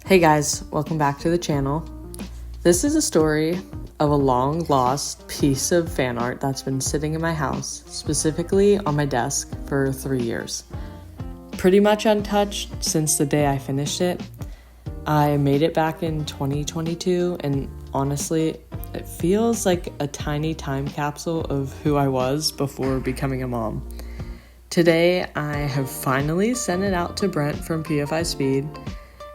Hey guys, welcome back to the channel. This is a story of a long lost piece of fan art that's been sitting in my house, specifically on my desk, for 3 years. Pretty much untouched since the day I finished it. I made it back in 2022, and honestly, it feels like a tiny time capsule of who I was before becoming a mom. Today, I have finally sent it out to Brent from PFI Speed,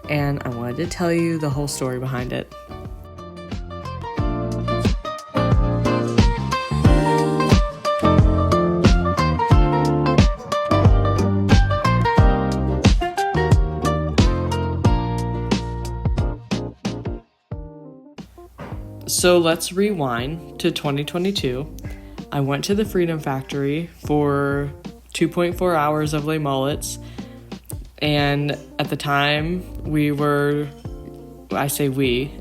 and I wanted to tell you the whole story behind it. So let's rewind to 2022. I went to the Freedom Factory for 2.4 hours of Le Mullets. And at the time, it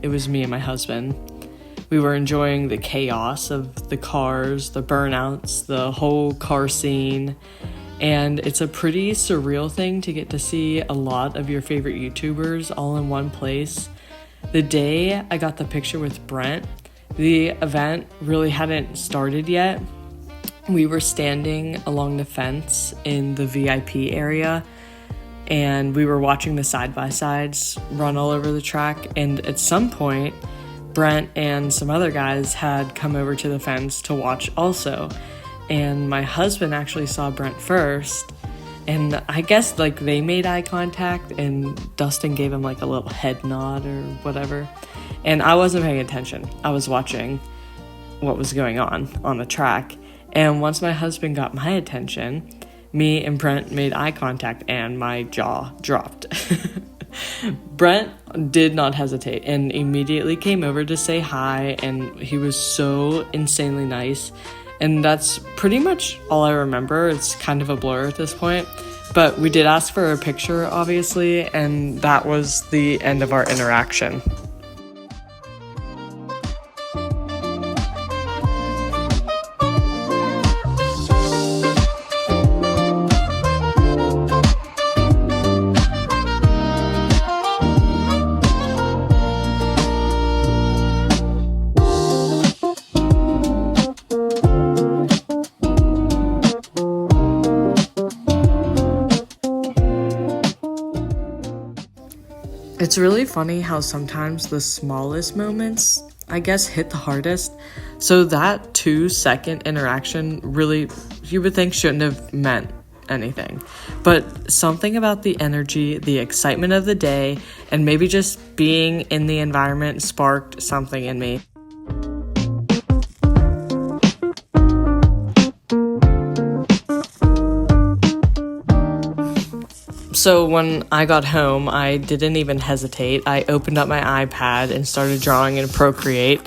was me and my husband. We were enjoying the chaos of the cars, the burnouts, the whole car scene. And it's a pretty surreal thing to get to see a lot of your favorite YouTubers all in one place. The day I got the picture with Brent, the event really hadn't started yet. We were standing along the fence in the VIP area, and we were watching the side-by-sides run all over the track, and at some point, Brent and some other guys had come over to the fence to watch also, and my husband actually saw Brent first, and I guess they made eye contact, and Dustin gave him a little head nod or whatever, and I wasn't paying attention. I was watching what was going on the track, and once my husband got my attention, me and Brent made eye contact and my jaw dropped. Brent did not hesitate and immediately came over to say hi, and he was so insanely nice. And that's pretty much all I remember. It's kind of a blur at this point. But we did ask for a picture, obviously, and that was the end of our interaction. It's really funny how sometimes the smallest moments, I guess, hit the hardest. So that 2-second interaction really, you would think, shouldn't have meant anything. But something about the energy, the excitement of the day, and maybe just being in the environment sparked something in me. So when I got home, I didn't even hesitate. I opened up my iPad and started drawing in Procreate,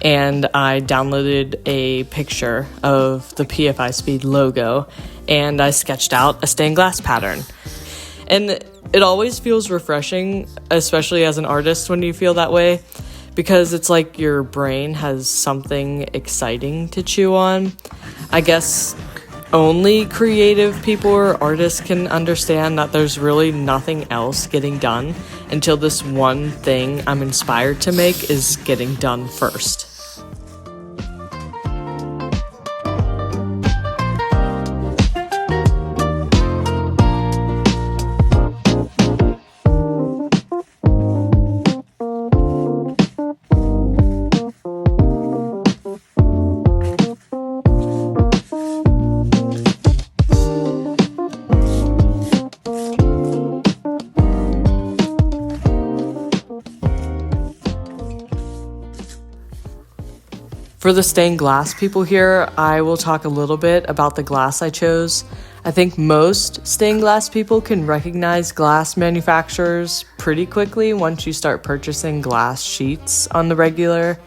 and I downloaded a picture of the PFI Speed logo, and I sketched out a stained glass pattern. And it always feels refreshing, especially as an artist, when you feel that way, because it's like your brain has something exciting to chew on. I guess only creative people or artists can understand that there's really nothing else getting done until this one thing I'm inspired to make is getting done first. For the stained glass people here, I will talk a little bit about the glass I chose. I think most stained glass people can recognize glass manufacturers pretty quickly once you start purchasing glass sheets on the regular.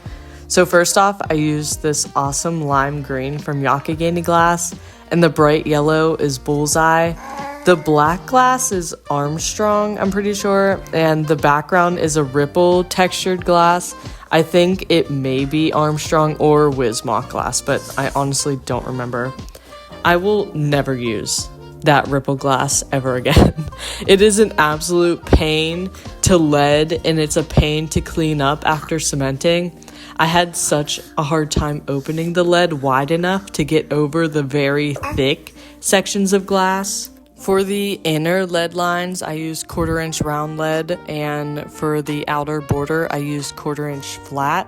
So first off, I used this awesome lime green from Yakagani Glass, and the bright yellow is Bullseye. The black glass is Armstrong, I'm pretty sure, and the background is a ripple textured glass. I think it may be Armstrong or Wismach glass, but I honestly don't remember. I will never use that ripple glass ever again. It is an absolute pain to lead, and it's a pain to clean up after cementing. I had such a hard time opening the lead wide enough to get over the very thick sections of glass. For the inner lead lines, I used 1/4-inch round lead, and for the outer border, I used 1/4-inch flat.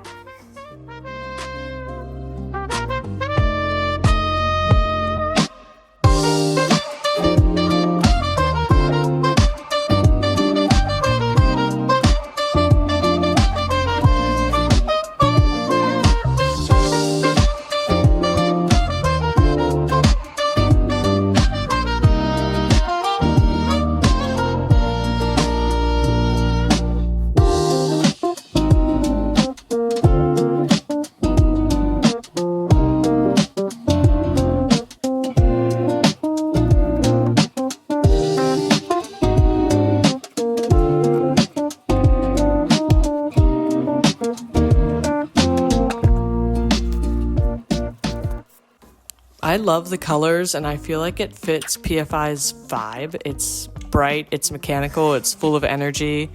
I love the colors, and I feel like it fits PFI's vibe. It's bright, it's mechanical, it's full of energy.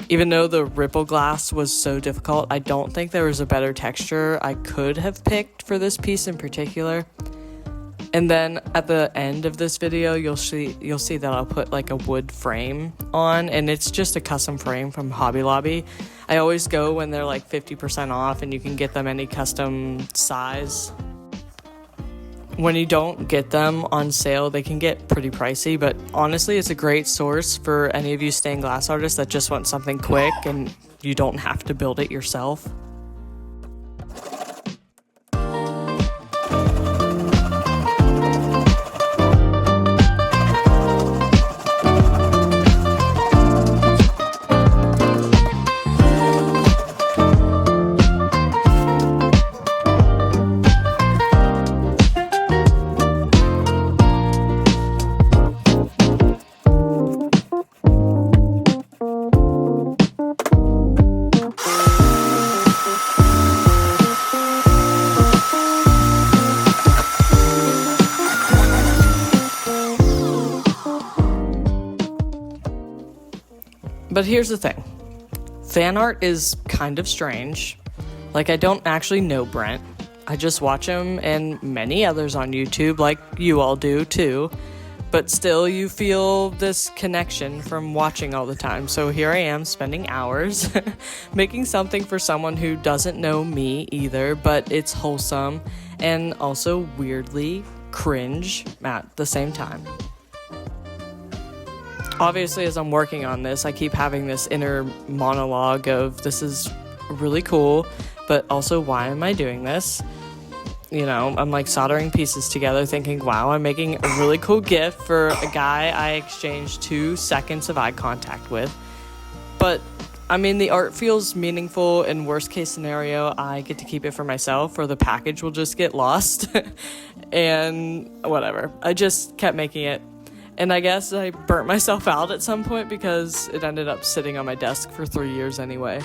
Even though the ripple glass was so difficult, I don't think there was a better texture I could have picked for this piece in particular. And then at the end of this video, you'll see that I'll put like a wood frame on, and it's just a custom frame from Hobby Lobby. I always go when they're like 50% off, and you can get them any custom size. When you don't get them on sale, they can get pretty pricey, but honestly, it's a great source for any of you stained glass artists that just want something quick and you don't have to build it yourself. But here's the thing. Fan art is kind of strange. Like, I don't actually know Brent. I just watch him and many others on YouTube, like you all do too. But still, you feel this connection from watching all the time. So here I am spending hours making something for someone who doesn't know me either, but it's wholesome and also weirdly cringe at the same time. Obviously, as I'm working on this, I keep having this inner monologue of this is really cool, but also why am I doing this? You know, I'm like soldering pieces together thinking, wow, I'm making a really cool gift for a guy I exchanged 2 seconds of eye contact with. But I mean, the art feels meaningful. In worst case scenario, I get to keep it for myself, or the package will just get lost. And whatever. I just kept making it. And I guess I burnt myself out at some point because it ended up sitting on my desk for 3 years anyway.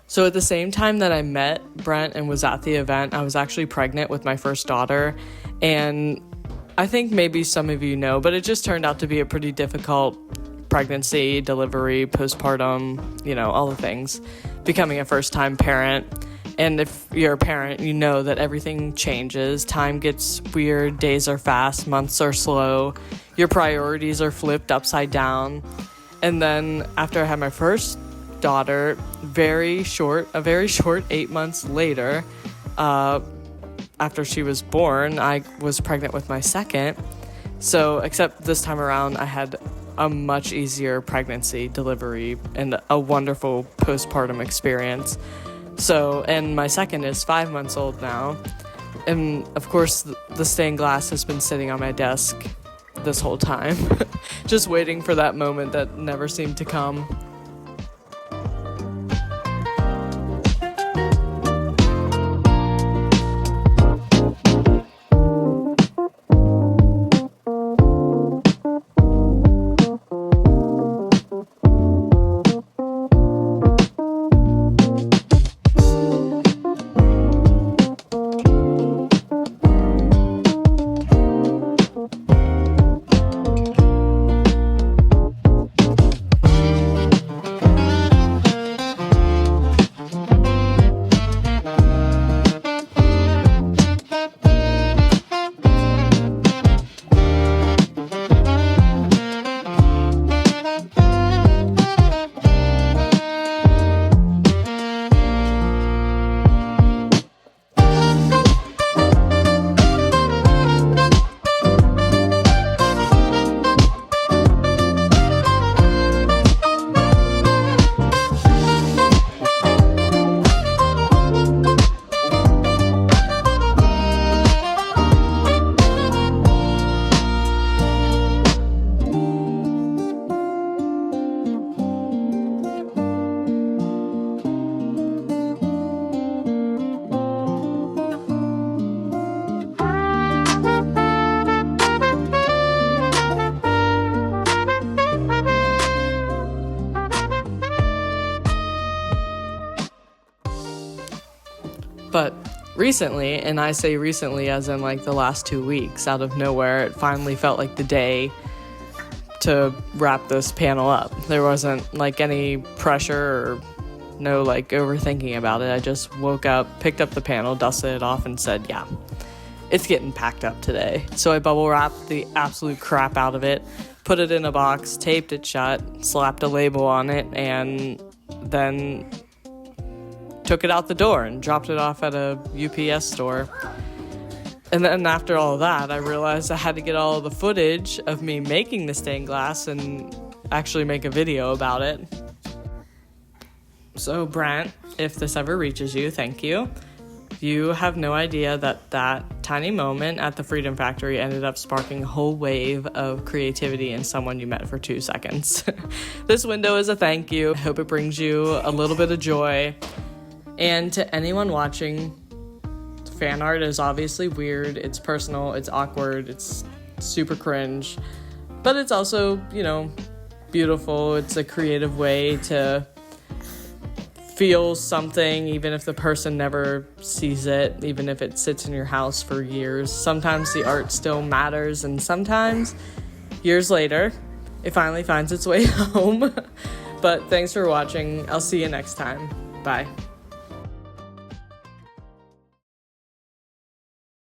So at the same time that I met Brent and was at the event, I was actually pregnant with my first daughter. And I think maybe some of you know, but it just turned out to be a pretty difficult pregnancy, delivery, postpartum, you know, all the things. Becoming a first-time parent. And if you're a parent, you know that everything changes. Time gets weird, days are fast, months are slow. Your priorities are flipped upside down. And then after I had my first daughter, a very short 8 months later, after she was born, I was pregnant with my second. So, except this time around, I had a much easier pregnancy, delivery, and a wonderful postpartum experience. So, and my second is 5 months old now. And of course, the stained glass has been sitting on my desk this whole time, just waiting for that moment that never seemed to come. But recently, and I say recently as in like the last 2 weeks, out of nowhere, it finally felt like the day to wrap this panel up. There wasn't like any pressure or no like overthinking about it. I just woke up, picked up the panel, dusted it off, and said, yeah, it's getting packed up today. So I bubble wrapped the absolute crap out of it, put it in a box, taped it shut, slapped a label on it, and then took it out the door and dropped it off at a UPS store. And then after all of that, I realized I had to get all of the footage of me making the stained glass and actually make a video about it. So Brent, if this ever reaches you, thank you. You have no idea that tiny moment at the Freedom Factory ended up sparking a whole wave of creativity in someone you met for 2 seconds. This window is a thank you. I hope it brings you a little bit of joy. And to anyone watching, fan art is obviously weird, it's personal, it's awkward, it's super cringe, but it's also, beautiful. It's a creative way to feel something, even if the person never sees it, even if it sits in your house for years. Sometimes the art still matters, and sometimes, years later, it finally finds its way home. But thanks for watching. I'll see you next time. Bye.